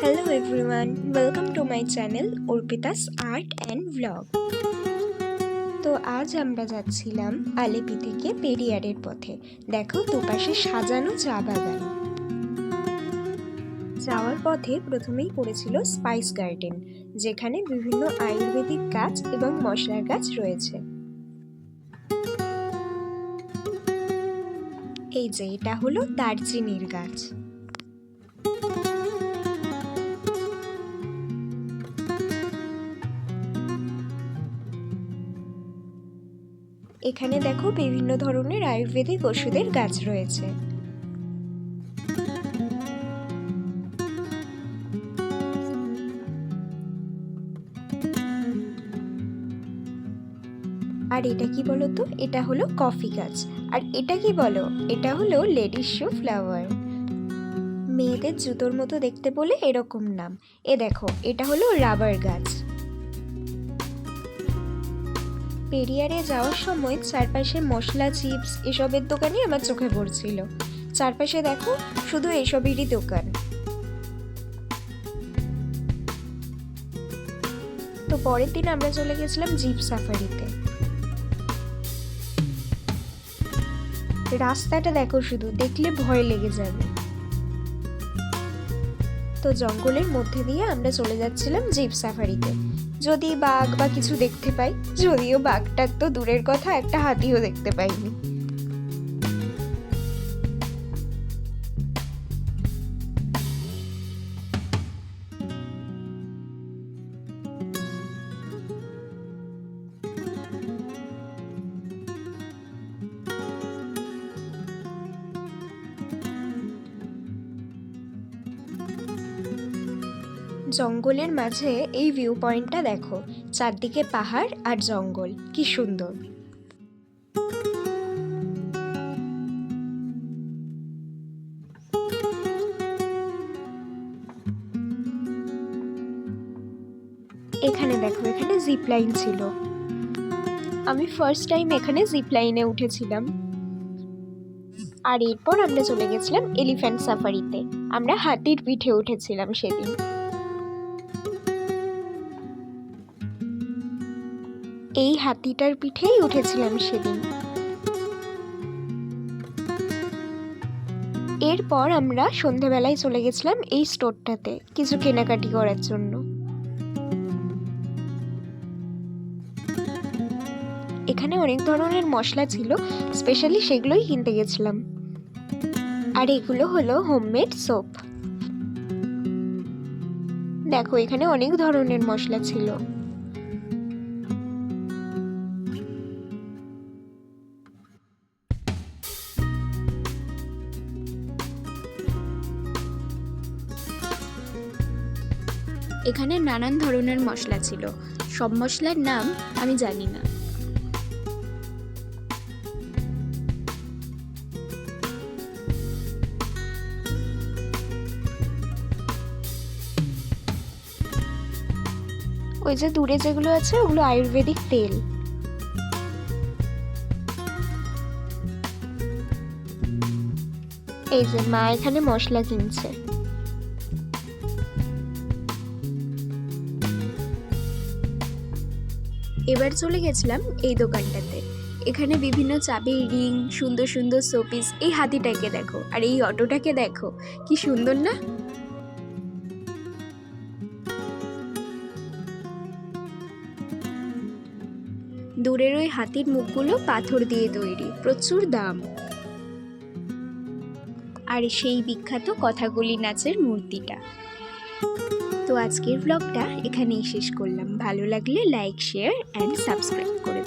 Hello everyone, welcome to my channel Orpita's Art and Vlog. তো আজ আমরা যাচ্ছিলাম আলেপি থেকে পেরিয়ারের পথে। দেখো দুপাশে সাজানো চা বাগান। যাওয়ার পথে প্রথমেই পড়েছিল স্পাইস গার্ডেন, যেখানে বিভিন্ন আয়ুর্বেদিক গাছ এবং মশলার গাছ রয়েছে। এই যে এটা হলো দারচিনির গাছ। এখানে দেখো বিভিন্ন ধরনের আয়ুর্বেদিক ওষুধের গাছ রয়েছে। আর এটা কি বলো তো, এটা হলো কফি গাছ। আর এটা কি বলো, এটা হলো লেডিস শো ফ্লাওয়ার। মেয়েদের জুতোর মতো দেখতে বলে এরকম নাম। এ দেখো এটা হলো রাবার গাছ। পেরিয়ারে যাওয়ার সময় চারপাশে মশলা, চিপস এসবের দোকানই আমার চোখে পড়ছিল। চারপাশে দেখো শুধু এসবেরই দোকান। তো পরের দিন আমরা চলে গেছিলাম জিপ সাফারিতে। রাস্তাটা দেখো, শুধু দেখলে ভয় লেগে যাবে। তো জঙ্গলের মধ্যে দিয়ে আমরা চলে যাচ্ছিলাম জিপ সাফারিতে। যদি বাঘ বা কিছু দেখতে পাই, যদিও বাঘটা তো দূরের কথা, একটা হাতিও দেখতে পাইনি। জঙ্গলের মাঝে এই ভিউ পয়েন্টটা দেখো, চারদিকে পাহাড় আর জঙ্গল, কি সুন্দর। এখানে দেখো, এখানে জিপ লাইন ছিল। আমি ফার্স্ট টাইম এখানে জিপ লাইনে উঠেছিলাম। আর এরপর আমরা চলে গেছিলাম এলিফ্যান্ট সাফারিতে। আমরা হাতির পিঠে উঠেছিলাম সেদিন। এই হাতিটার পিঠেই উঠেছিলাম সেদিন। এরপর আমরা সন্ধেবেলায় চলে গেছিলাম এই স্টোরটাতে কিছু কেনাকাটি করার জন্য। এখানে অনেক ধরনের মশলা ছিল, স্পেশালি সেগুলোই কিনতে গেছিলাম। আর এগুলো হলো হোমমেড সোপ। দেখো এখানে অনেক ধরনের মশলা ছিল। এখানে নানান ধরনের মশলা ছিল, সব মশলার নাম আমি জানি না। ওই যে দূরে যেগুলো আছে ওগুলো আয়ুর্বেদিক তেল। এই যে মা এখানে মশলা কিনছে। এবার চলে গেছিলাম এই দোকানটাতে। এখানে বিভিন্ন চাবির রিং, সুন্দর সুন্দর শোপিস। এই হাতিটাকে দেখো, আর এই অটোটাকে দেখো, কি সুন্দর না। দূরের ওই হাতির মুখগুলো পাথর দিয়ে তৈরি, প্রচুর দাম। আর সেই বিখ্যাত কথাকলি নাচের মূর্তিটা। তো আজকের ব্লগটা এখানেই শেষ করলাম। ভালো লাগলে লাইক, শেয়ার অ্যান্ড সাবস্ক্রাইব করে